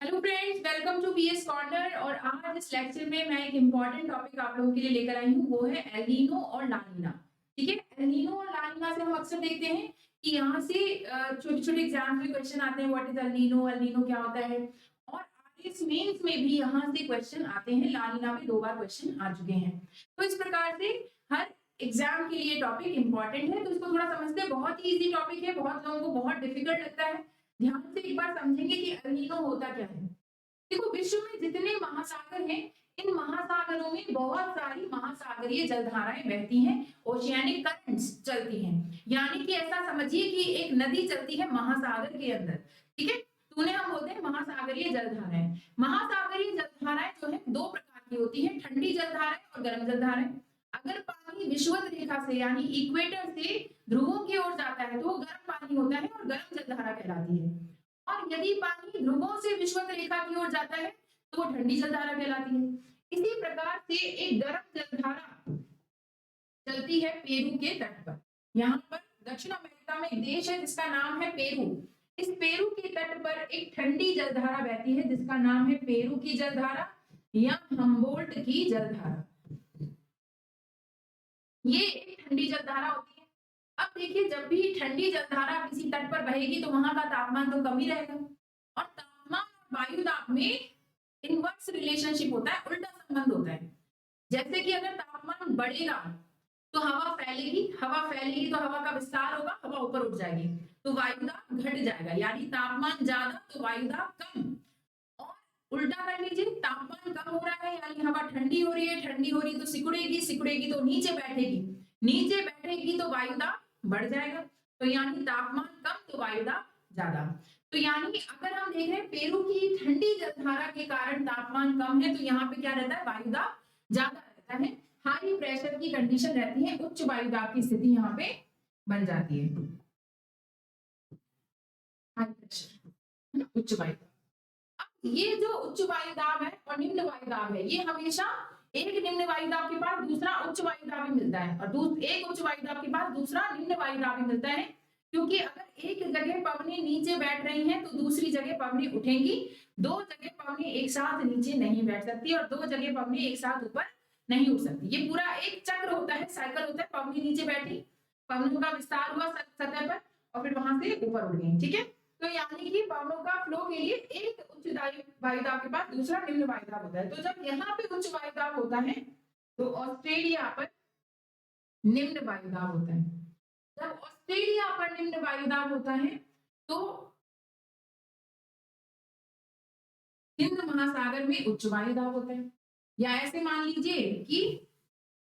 Hello friends, welcome to PS corner. और आज इस लेक्चर में मैं एक इम्पॉर्टेंट टॉपिक आप लोगों के लिए लेकर आई हूँ, वो है एल नीनो और ला नीना। ठीक है, एल नीनो और ला नीना से हम अक्सर देखते हैं कि यहाँ से छोटे छोटे एग्जाम में क्वेश्चन आते हैं, व्हाट इज एल नीनो क्या होता है। और आईएएस मेंस में भी यहाँ से क्वेश्चन आते हैं, ला नीना पे 2 बार क्वेश्चन आ चुके हैं। तो इस प्रकार से हर एग्जाम के लिए टॉपिक इंपॉर्टेंट है, तो इसको थोड़ा समझते हैं। बहुत ही ईजी टॉपिक है, बहुत लोगों को बहुत डिफिकल्ट लगता है। ध्यान से एक बार समझेंगे कि एल नीनो होता क्या है। देखो, विश्व में जितने महासागर हैं, इन महासागरों में बहुत सारी महासागरीय जलधाराएं बहती हैं, ओशियानिक करंट्स चलती हैं। यानी कि ऐसा समझिए कि एक नदी चलती है महासागर के अंदर। ठीक है, तो उन्हें हम बोलते हैं महासागरीय जलधाराएं। महासागरीय जलधाराएं जो है 2 प्रकार की होती है, ठंडी जलधाराएं और गर्म जलधाराएं। अगर पानी विषुवत रेखा से यानी इक्वेटर से ध्रुवों की ओर जाता है तो वो गर्म पानी होता है और गर्म जलधारा कहलाती है। और यदि पानी ध्रुवों से विषुवत रेखा की ओर जाता है तो वो ठंडी जलधारा कहलाती है। इसी प्रकार से एक गर्म जलधारा चलती है पेरू के तट पर। यहाँ पर दक्षिण अमेरिका में एक देश है जिसका नाम है पेरू। इस पेरू के तट पर एक ठंडी जलधारा बहती है जिसका नाम है पेरू की जलधारा या हम्बोल्ट की जलधारा। ये एक ठंडी जलधारा होती है। अब देखिए, जब भी ठंडी जलधारा किसी तट पर बहेगी तो वहां का तापमान तो कम ही रहेगा। और तापमान और वायु दाब में इनवर्स रिलेशनशिप होता है, उल्टा संबंध होता है। जैसे कि अगर तापमान बढ़ेगा तो हवा फैलेगी तो हवा का विस्तार होगा, हवा ऊपर उठ जाएगी तो वायु दाब घट जाएगा। यानी तापमान ज्यादा तो वायु दाब कम। और उल्टा कर लीजिए, तापमान कम हो रहा है यानी हवा ठंडी हो रही है, ठंडी हो रही है तो सिकुड़ेगी, सिकुड़ेगी तो नीचे बैठेगी, नीचे बैठेगी तो वायु दाब बढ़ जाएगा। तो यानी तापमान कम तो वायु दाब ज्यादा। तो यानी अगर हम देख रहे हैं पेरू की ठंडी जलधारा के कारण तापमान कम है तो यहाँ पे क्या रहता है, वायु दाब ज्यादा रहता है। हाई प्रेशर की कंडीशन रहती है, उच्च वायु दाब की स्थिति यहाँ पे बन जाती है। हाई प्रेशर, उच्च वायु दाब। ये जो उच्च वायु दाब है और निम्न वायु दाब है, ये हमेशा एक निम्न वायु दाब के पास दूसरा उच्च वायु दाब ही मिलता है और एक उच्च वायु दाब के पास दूसरा निम्न वायु दाब ही मिलता है। क्योंकि अगर एक जगह पवनें नीचे बैठ रही हैं तो दूसरी जगह पवनें उठेंगी। 2 जगह पवनें एक साथ नीचे नहीं बैठ सकती और 2 जगह पवनें एक साथ ऊपर नहीं उठ सकती। ये पूरा एक चक्र होता है, साइकिल होता है। पवनें नीचे बैठी, पवनों का विस्तार हुआ सतह पर और फिर वहां से ऊपर उड़ गई। ठीक है, तो यानी कि पवनों का फ्लो के लिए एक उच्च वायु दाब के पास दूसरा निम्न वायु दाब होता है। तो जब यहाँ पे उच्च वायु दाब होता है तो ऑस्ट्रेलिया पर निम्न वायु दाब होता है। जब ऑस्ट्रेलिया पर निम्न वायु दाब होता है तो हिंद महासागर में उच्च वायु दाब होता है। या ऐसे मान लीजिए कि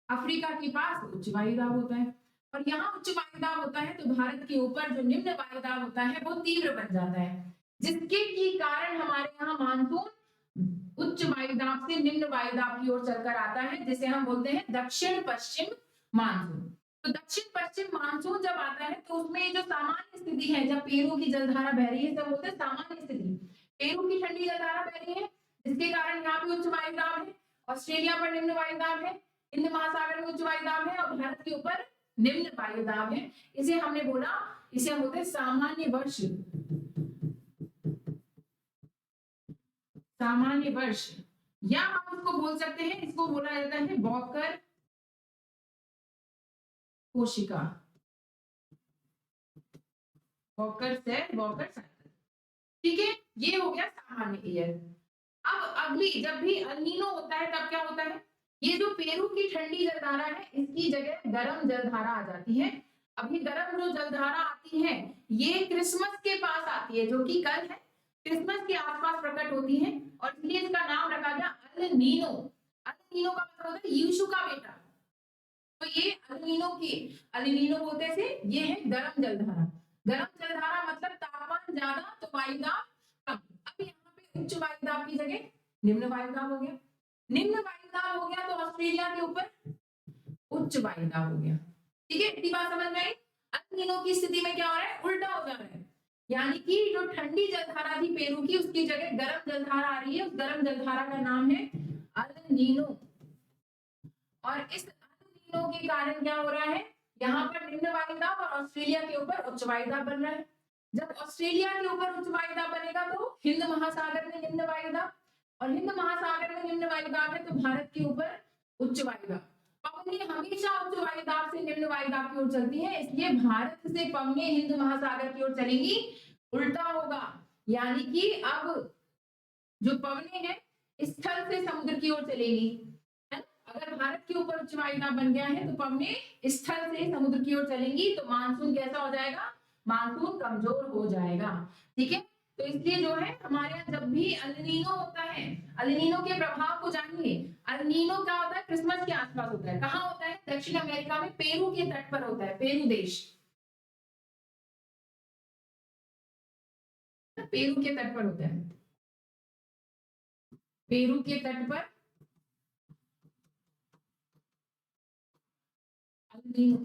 अफ्रीका के पास उच्च वायु दाब होता है और यहाँ उच्च वायु दाब होता है तो भारत के ऊपर जो निम्न वायु दाब होता है वो तीव्र बन जाता है, जिसके की कारण हमारे यहाँ मानसून उच्च वायु दाब से निम्न वायु दाब की ओर चलकर आता है, जिसे हम बोलते हैं दक्षिण पश्चिम मानसून। तो दक्षिण पश्चिम मानसून जब आता है तो उसमें जो सामान्य स्थिति है, जब पेरू की जलधारा बह रही है सब बोलते हैं सामान्य स्थिति। पेरू की ठंडी जलधारा बह रही है जिसके कारण यहाँ पे उच्च वायु दाब है, ऑस्ट्रेलिया पर निम्न वायु दाब है, हिंद महासागर में उच्च वायु दाब है और भारत के ऊपर निम्न वायु दाब है। इसे हमने बोला, इसे हम बोलते हैं सामान्य वर्ष। सामान्य वर्ष या हम इसको बोल सकते हैं, इसको बोला जाता है वॉकर कोशिका, वॉकर सेल, वॉकर साइकिल। ठीक है, ये हो गया सामान्य ईयर। अब अगली जब भी अल नीनो होता है तब क्या होता है, ये जो पेरू की ठंडी जलधारा है इसकी जगह गर्म जलधारा आ जाती है। अब ये गर्म जो जलधारा आती है ये क्रिसमस के पास आती है, जो कि कल है, क्रिसमस के आसपास प्रकट होती है और इसलिए इसका नाम रखा गया अल नीनो। अल नीनो का मतलब होता है यीशु का बेटा। तो ये अल नीनो बोलते से ये है गर्म जलधारा। गर्म जलधारा मतलब तापमान ज्यादा तो वायु दाब कम। अब यहाँ पे उच्च वायु दाब की जगह निम्न वायु दाब हो गया, निम्न वायु दाब हो गया तो ऑस्ट्रेलिया के ऊपर उच्च वायु दाब हो गया। ठीक है, इतनी बात समझ में आई। अल नीनो की स्थिति में क्या हो रहा है, उल्टा हो जा रहा है। यानी कि जो ठंडी जलधारा थी पेरू की उसकी जगह गर्म जलधारा आ रही है, उस गर्म जलधारा का नाम है अल नीनो। और इस अल नीनो के कारण क्या हो रहा है, यहाँ पर निम्न वायु दाब और ऑस्ट्रेलिया के ऊपर उच्च वायु दाब बन रहा है। जब ऑस्ट्रेलिया के ऊपर उच्च वायुदाब बनेगा तो हिंद महासागर में निम्न वायुदाब, और हिंद महासागर में निम्न वायुदाब है तो भारत के ऊपर उच्च वायुदाब। पवनें हमेशा उच्च वायुदाब से निम्न वायुदाब की ओर चलती है, इसलिए भारत से पवनें हिंद महासागर की ओर चलेंगी, उल्टा होगा। यानी कि अब जो पवनें हैं स्थल से समुद्र की ओर चलेगी, है ना? अगर भारत के ऊपर उच्च वायुदाब बन गया है तो पवनें स्थल से समुद्र की ओर चलेंगी, तो मानसून कैसा हो जाएगा? मानसून कमजोर हो जाएगा। ठीक है, तो इसलिए जो है हमारे यहाँ जब भी अल नीनो होता है, अल नीनो के प्रभाव को जानिए। अल नीनो क्या होता है? क्रिसमस के आसपास होता है। कहाँ होता है? दक्षिण अमेरिका में पेरू के तट पर होता है, पेरू देश, पेरू के तट पर होता है, पेरू के तट पर अल नीनो,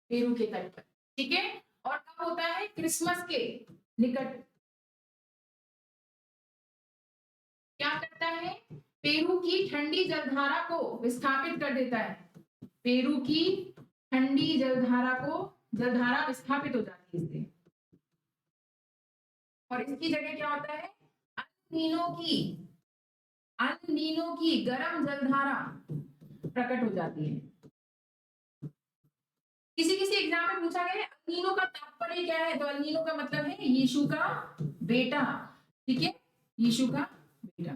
पेरू के तट पर। ठीक है, और कब होता है? क्रिसमस के निकट। क्या करता है? पेरू की ठंडी जलधारा को विस्थापित कर देता है, पेरू की ठंडी जलधारा विस्थापित हो जाती है इससे, और इसकी जगह क्या होता है? अल नीनो की गर्म जलधारा प्रकट हो जाती है। किसी किसी एग्जाम में पूछा गया है अल नीनो का तात्पर्य क्या है, तो अल नीनो का मतलब है यीशु का बेटा। ठीक है, यीशु का बेटा।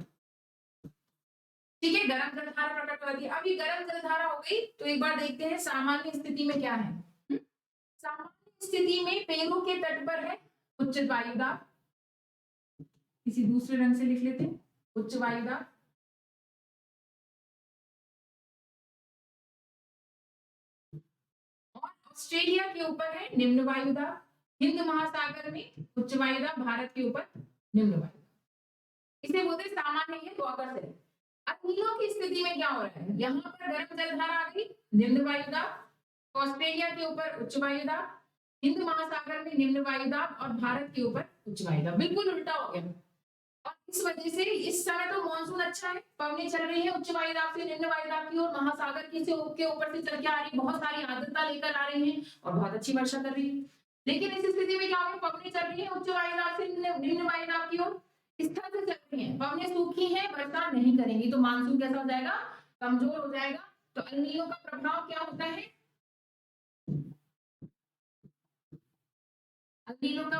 ठीक है, गर्म जलधारा प्रकट हो जाती है। अब ये गर्म जलधारा हो गई, तो एक बार देखते हैं सामान्य स्थिति में क्या है। सामान्य स्थिति में पेरू के तट पर है उच्च वायुदाब, किसी दूसरे रंग से लिख लेते हैं, उच्च वायुदाब। और ऑस्ट्रेलिया के ऊपर है निम्न वायुदाब, हिंद महासागर में उच्च वायुदाब, भारत के ऊपर निम्न वायुदाब। इसे बोलते हैं सामान्य, ये तो अगर से। अल नीनो की स्थिति में क्या हो रहा है? यहाँ पर गर्म जलधारा आ गई, निम्न वायुदाब, ऑस्ट्रेलिया के ऊपर उच्च वायुदाब, हिंद महासागर में निम्न वायुदाब, और भारत के ऊपर उच्च वायुदाब। बिल्कुल उल्टा हो गया, और इस वजह से इस समय तो मानसून अच्छा है, पवनें चल रही है उच्च वायुदाब से निम्न वायुदाब की ओर, महासागर की से के ऊपर से चल के आ रही, बहुत सारी आर्द्रता लेकर आ रही है और बहुत अच्छी वर्षा कर रही है। लेकिन इस स्थिति में क्या हो गया? पवनें चल रही है उच्च वायुदाब से निम्न वायुदाब की ओर, स्थल से चल रही है, पवनें सूखी है, वर्षा नहीं करेंगी, तो मानसून कैसा हो जाएगा? कमजोर हो जाएगा। तो अल नीनो का प्रभाव क्या होता है? अल नीनो का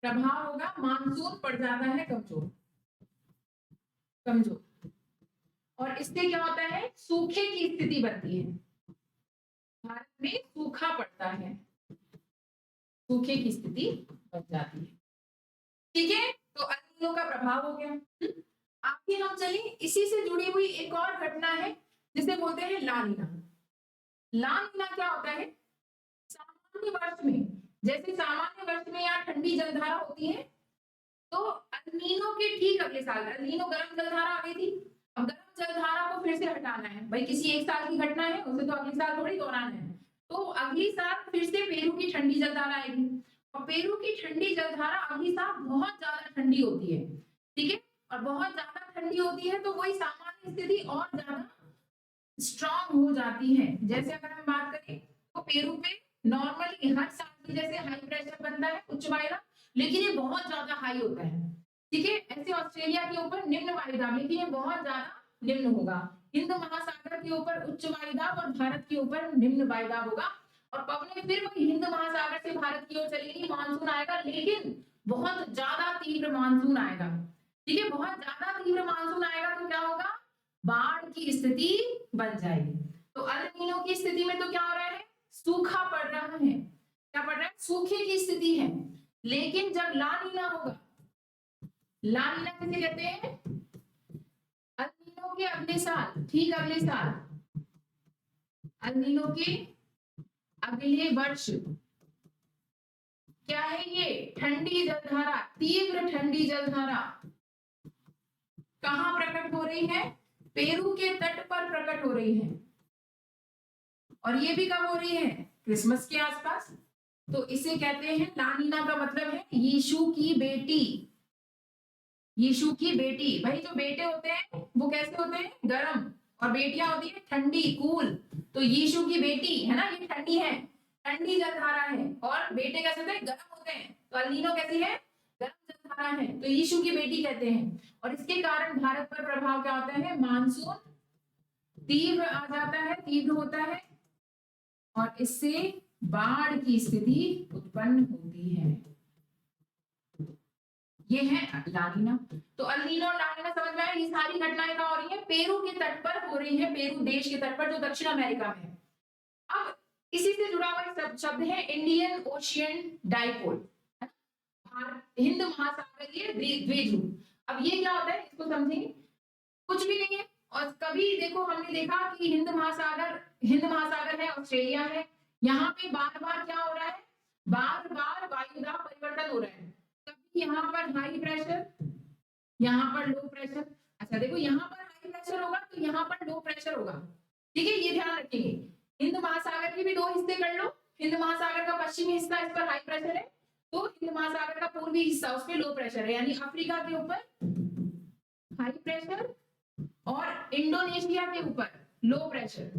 प्रभाव होगा मानसून पड़ जाता है कमजोर, कमजोर, और इससे क्या होता है? सूखे की स्थिति बनती है, भारत में सूखा पड़ता है, सूखे की स्थिति बन जाती है। ठीक है, तो अल नीनो का प्रभाव हो गया। आगे हम चले, इसी से जुड़ी हुई एक और घटना है जिसे बोलते हैं ला नीना। ला नीना क्या होता है? सामान्य वर्ष में, जैसे सामान्य वर्ष में यहाँ ठंडी जलधारा होती है, तो अल नीनो के ठीक अगले साल, अल नीनो गर्म जलधारा आ गई थी, अब गर्म जलधारा को फिर से हटाना है भाई, किसी एक साल की घटना है, उसे तो अगले साल थोड़ी दोहराना है, तो अगली साल फिर से पेरू की ठंडी जलधारा आएगी, और पेरू की ठंडी जलधारा अगली साल बहुत ज्यादा ठंडी होती है। ठीक है, और बहुत ज्यादा ठंडी होती है तो वही सामान्य स्थिति और ज्यादा स्ट्रांग हो जाती है। जैसे अगर हम बात करें तो पेरू पे नॉर्मली हर साल की जैसे हाई प्रेशर बनता है उच्च वायुदाब, लेकिन ये बहुत ज्यादा हाई होता है। ठीक है, ऐसे ऑस्ट्रेलिया के ऊपर निम्न वायुदाब, लेकिन ये बहुत ज्यादा निम्न होगा। हिंद महासागर के ऊपर उच्च वायुदाब और भारत के ऊपर निम्न वायुदाब होगा, और पवनें फिर वही हिंद महासागर से भारत की ओर चलेगी, मानसून आएगा, लेकिन बहुत ज्यादा तीव्र मानसून आएगा। ठीक है, बहुत ज्यादा तीव्र मानसून आएगा तो क्या होगा? बाढ़ की स्थिति बन जाएगी। तो अल नीनो की स्थिति में तो क्या हो रहा है? सूखा पड़ रहा है, क्या पड़ रहा है? सूखे की स्थिति है। लेकिन जब ला नीना होगा, ला नीना किसे कहते हैं? अल नीनो के अगले साल, ठीक अगले साल, अल नीनो के अगले वर्ष क्या है? ये ठंडी जलधारा, तीव्र ठंडी जलधारा कहां प्रकट हो रही है? पेरू के तट पर प्रकट हो रही है, और ये भी कब हो रही है? क्रिसमस के आसपास। तो इसे कहते हैं ला नीना, का मतलब है यीशु की बेटी, यीशु की बेटी। भाई जो बेटे होते हैं वो कैसे होते हैं? गर्म, और बेटियां होती है ठंडी, कूल। तो यीशु की बेटी है ना, ये ठंडी है, ठंडी जलधारा है, और बेटे कैसे होते हैं, गर्म होते हैं। तो अल नीनो कैसी है, गर्म जलधारा है, तो यीशु की बेटी कहते हैं। और इसके कारण भारत पर प्रभाव क्या होता है, मानसून तीव्र आ जाता है, तीव्र होता है, और इससे बाढ़ की स्थिति उत्पन्न होती है। ये है लानीना। तो अल नीनो और लानीना समझ में आया। ये सारी घटनाएं कहाँ हो रही है, पेरू के तट पर हो रही है, पेरू देश के तट पर जो दक्षिण अमेरिका में है। अब इसी से जुड़ा हुआ एक शब्द है इंडियन ओशियन डाइपोल, हिंद महासागरीय द्विध्रुव। अब ये क्या होता है, इसको समझेंगे। कुछ भी नहीं है, और कभी देखो हमने देखा कि हिंद महासागर है, ऑस्ट्रेलिया है, यहाँ पे बार बार क्या हो रहा है, बार बार वायुदाब परिवर्तन हो रहा है। कभी यहाँ पर हाई प्रेशर, यहाँ पर लो प्रेशर। अच्छा देखो, यहाँ पर हाई प्रेशर होगा तो यहाँ पर लो प्रेशर होगा, ठीक है, ये ध्यान रखेंगे। हिंद महासागर के भी दो हिस्से कर लो। हिंद महासागर का पश्चिमी हिस्सा, इस पर हाई प्रेशर है, तो हिंद महासागर का पूर्वी हिस्सा, उस पर लो प्रेशर है, यानी अफ्रीका के ऊपर हाई प्रेशर और इंडोनेशिया के ऊपर लो प्रेशर।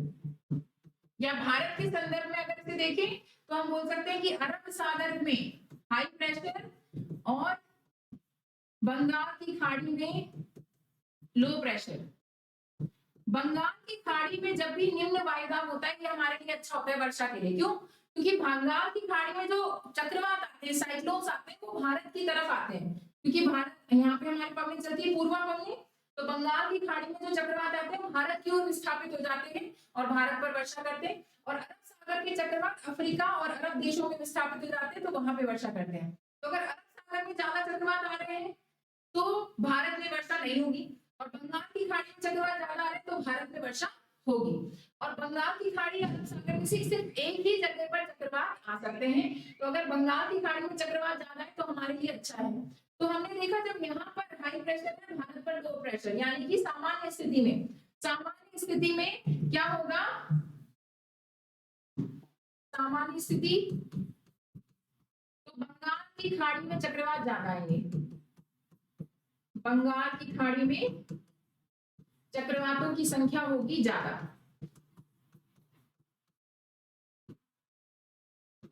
या भारत के संदर्भ में अगर इसे देखें तो हम बोल सकते हैं कि अरब सागर में हाई प्रेशर और बंगाल की खाड़ी में लो प्रेशर। बंगाल की खाड़ी में जब भी निम्न वायुदाब होता है, ये हमारे लिए अच्छा होता है वर्षा के लिए। क्यों? क्योंकि बंगाल की खाड़ी में जो चक्रवात आते हैं, साइक्लोन्स आते हैं, वो भारत की तरफ आते हैं, क्योंकि भारत यहाँ पे हमारी पवनी चलती है पूर्वा पवनी, तो बंगाल की खाड़ी में जो चक्रवात आते हैं भारत की ओर विस्थापित हो जाते हैं और भारत पर वर्षा करते हैं। और अरब सागर के चक्रवात अफ्रीका और अरब देशों में विस्थापित हो जाते हैं, तो वहां पे वर्षा करते हैं। तो अगर अरब सागर में ज्यादा चक्रवात आ रहे हैं तो भारत में वर्षा नहीं होगी, और बंगाल की खाड़ी में चक्रवात ज्यादा आ रहे हैं तो भारत में वर्षा होगी। और बंगाल की खाड़ी अरब सागर में सिर्फ एक ही जगह पर चक्रवात आ सकते हैं। तो अगर बंगाल की खाड़ी में चक्रवात ज्यादा है तो हमारे लिए अच्छा है। तो हमने देखा जब यहाँ पर हाई प्रेशर है, भारत पर लो प्रेशर, यानी कि सामान्य स्थिति में क्या होगा, सामान्य स्थिति, तो बंगाल की खाड़ी में चक्रवात ज्यादा आएंगे, बंगाल की खाड़ी में चक्रवातों की संख्या होगी ज्यादा,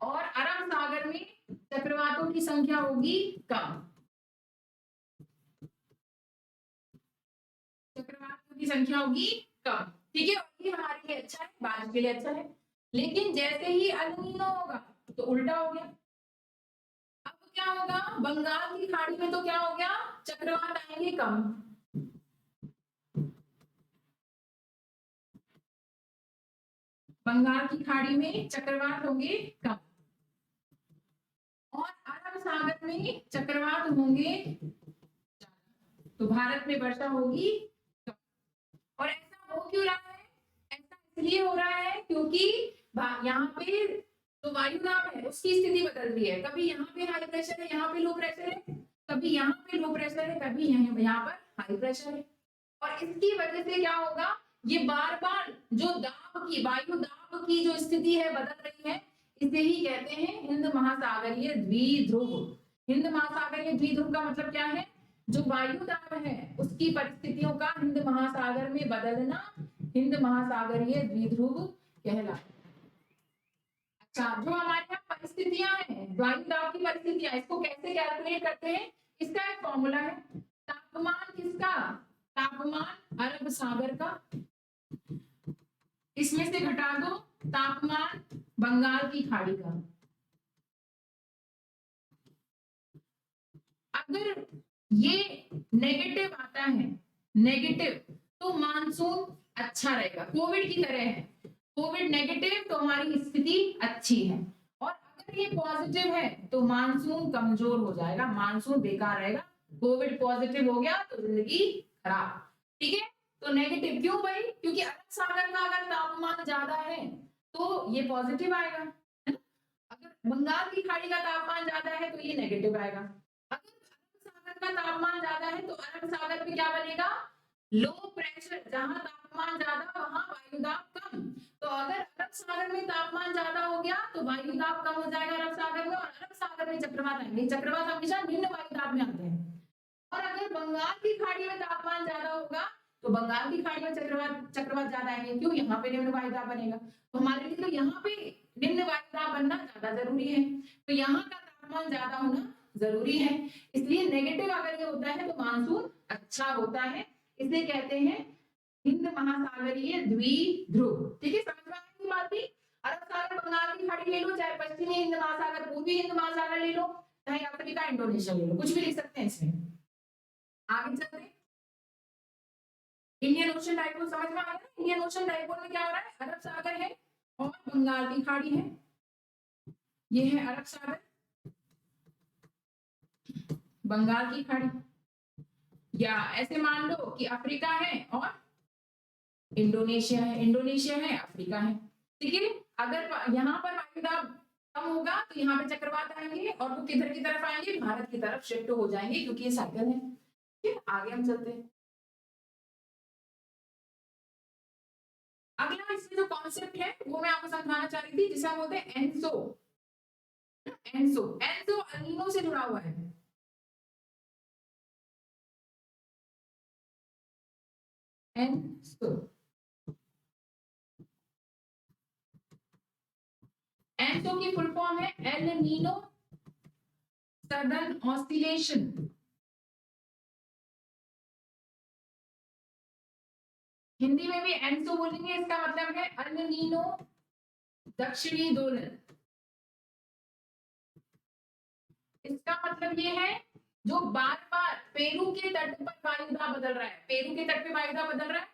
और अरब सागर में चक्रवातों की संख्या होगी कम, चक्रवातों की संख्या होगी कम, ठीक है। ये हमारे लिए अच्छा है, बारिश के लिए अच्छा है। लेकिन जैसे ही अल नीनो होगा तो उल्टा हो गया। अब क्या होगा, बंगाल की खाड़ी में तो क्या हो गया, चक्रवात आएंगे कम, बंगाल की खाड़ी में चक्रवात होंगे कम, और अरब सागर में चक्रवात होंगे, तो भारत में वर्षा होगी कम। और ऐसा हो क्यों रहा है, ऐसा इसलिए हो रहा है क्योंकि यहाँ पे जो वायुदाब है उसकी स्थिति बदल रही है। कभी यहाँ पे हाई प्रेशर है, यहाँ पे लो प्रेशर है, कभी यहाँ पे लो प्रेशर है, कभी यहाँ पर हाई प्रेशर है। और इसकी वजह से क्या होगा, ये बार बार जो दाब की, वायु दाब की जो स्थिति है बदल रही है, इसे ही कहते हैं हिंद महासागरीय द्विध्रुव। हिंद महासागरीय द्विध्रुव का मतलब क्या है, जो वायु दाब है उसकी परिस्थितियों का हिंद महासागर में बदलना हिंद महासागरीय द्विध्रुव कहलाता है। अच्छा, जो हमारे यहाँ परिस्थितियां हैं, वायु दाब की परिस्थितियां, इसको कैसे कैलकुलेट करते हैं, इसका एक फॉर्मूला है। तापमान किसका, तापमान अरब सागर का, इसमें से घटा दो तापमान बंगाल की खाड़ी का। अगर ये नेगेटिव आता है, नेगेटिव, तो मानसून अच्छा रहेगा, कोविड की तरह है। कोविड नेगेटिव तो हमारी स्थिति अच्छी है, और अगर ये पॉजिटिव है तो मानसून कमजोर हो जाएगा, मानसून बेकार रहेगा। कोविड पॉजिटिव हो गया तो जिंदगी खराब, ठीक है। तो नेगेटिव क्यों भाई, क्योंकि अरब सागर का अगर तापमान ज्यादा है तो ये पॉजिटिव आएगा, है ना। अगर बंगाल की खाड़ी का तापमान ज्यादा है तो ये नेगेटिव आएगा। अगर अरब सागर का तापमान ज्यादा है तो अरब सागर में क्या बनेगा, लो प्रेशर, जहां तापमान ज्यादा वहां वायुदाब कम। तो अगर अरब सागर में तापमान ज्यादा हो गया तो वायुदाब कम हो जाएगा अरब सागर में, और अरब सागर में चक्रवात आएंगे। चक्रवात हमेशा निम्न वायुदाब में आते हैं। और अगर बंगाल की खाड़ी में तापमान ज्यादा होगा तो बंगाल की खाड़ी में चक्रवात ज्यादा आएंगे, क्यों? यहाँ पे निम्न वायुदाब बनेगा, तो हमारे लिए तो यहाँ पे निम्न वायुदाब बनना ज्यादा जरूरी है, तो यहाँ का तापमान ज्यादा होना जरूरी है, इसलिए नेगेटिव अगर ये होता है तो मानसून अच्छा होता है, इसे कहते हैं हिंद महासागरीय द्विध्रुव। ठीक है, समझ में आएगी बात भी? अरब सागर, बंगाल की खाड़ी ले लो, चाहे पश्चिमी हिंद महासागर, पूर्वी हिंद महासागर ले लो, चाहे अफ्रीका, इंडोनेशिया ले लो, कुछ भी लिख सकते हैं इसमें। आगे चलते हैं, इंडियन ओशन डाइपोल समझ में आ गया ना? इंडियन ओशन डाइपोल में क्या हो रहा है? अरब सागर है और बंगाल की खाड़ी है, ये है अरब सागर, बंगाल की खाड़ी, या ऐसे मान लो कि अफ्रीका है और इंडोनेशिया है, इंडोनेशिया है, अफ्रीका है। ठीक है, अगर यहाँ पर वायुदाब कम होगा तो यहाँ पे चक्रवात आएंगे और वो किधर की तरफ आएंगे? भारत की तरफ शिफ्ट हो जाएंगे, क्योंकि ये साइकिल है। ठीक है, आगे हम चलते हैं। अगला इसमें जो कॉन्सेप्ट है वो मैं आपको समझाना चाह रही थी, जिसे हम बोलते हैं ENSO. ENSO, ENSO El Nino से जुड़ा हुआ है। एनसो, एनसो की फुल फॉर्म है El Nino southern oscillation. Hindi में भी एनसो बोलेंगे, इसका मतलब है अल नीनो दक्षिणी दोलन। इसका मतलब ये है जो बार बार पेरू के तट पर वायुदाब बदल रहा है, पेरू के तट पे वायुदाब बदल रहा है,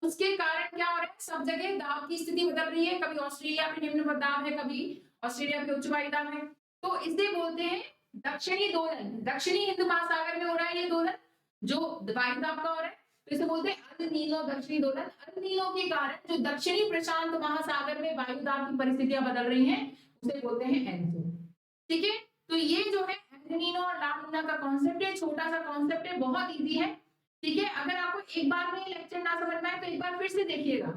उसके कारण क्या हो रहा है? सब जगह दाब की स्थिति बदल रही है, कभी ऑस्ट्रेलिया पे निम्न दाब है, कभी ऑस्ट्रेलिया पे उच्च वायुदाब है, तो इसे बोलते हैं दक्षिणी दोलन। दक्षिणी हिंद महासागर में हो रहा है ये दोलन जो वायुदाब का हो रहा है, तो इसे बोलते हैं अल नीनो दक्षिणी दोलन। अल नीनो के कारण जो दक्षिणी प्रशांत महासागर में वायुदाब की परिस्थितियां बदल रही हैं उसे बोलते हैं एनसो। ठीक है, तो ये जो है एल नीनो और ला नीना का कॉन्सेप्ट है, छोटा सा कॉन्सेप्ट है, बहुत इजी है। ठीक है, अगर आपको एक बार में लेक्चर ना समझ में आए तो एक बार फिर से देखिएगा,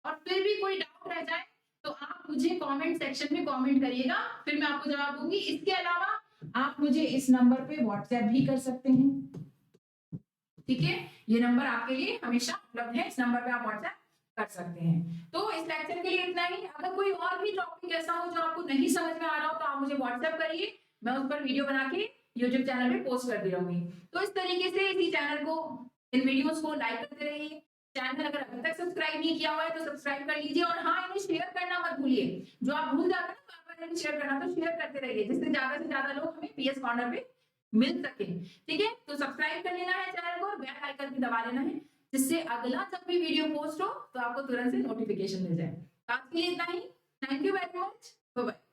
और फिर भी कोई डाउट रह जाए तो आप मुझे कमेंट सेक्शन में कमेंट करिएगा, फिर मैं आपको जवाब दूंगी। इसके अलावा आप मुझे इस नंबर पे व्हाट्सएप भी कर सकते हैं। ठीक है, ये नंबर आपके लिए हमेशा उपलब्ध है, इस नंबर पे आप व्हाट्सएप कर सकते हैं। तो इस लेक्चर के लिए इतना ही। अगर कोई और भी टॉपिक ऐसा हो जो आपको नहीं समझ में आ रहा हो तो आप मुझे व्हाट्सएप करिए, मैं उस पर वीडियो बना के यूट्यूब चैनल पे पोस्ट करती रहूंगी। तो इस तरीके से इसी चैनल को, इन वीडियोस को लाइक करते रहिए। चैनल अगर अभी तक सब्सक्राइब नहीं किया हुआ है तो सब्सक्राइब कर लीजिए, और हाँ, इन्हें शेयर करना मत भूलिए। जो आप भूल जाते हैं ना बार बार शेयर करना, तो शेयर करते रहिए, जिससे ज्यादा से ज्यादा लोग हमें पीएस कॉर्नर पे मिल सके। ठीक है, तो सब्सक्राइब कर लेना है चैनल को और बेल आइकन भी दबा लेना है, जिससे अगला जब भी वीडियो पोस्ट हो तो आपको तुरंत से नोटिफिकेशन मिल जाए। आज के लिए इतना ही। Thank you very much, bye bye.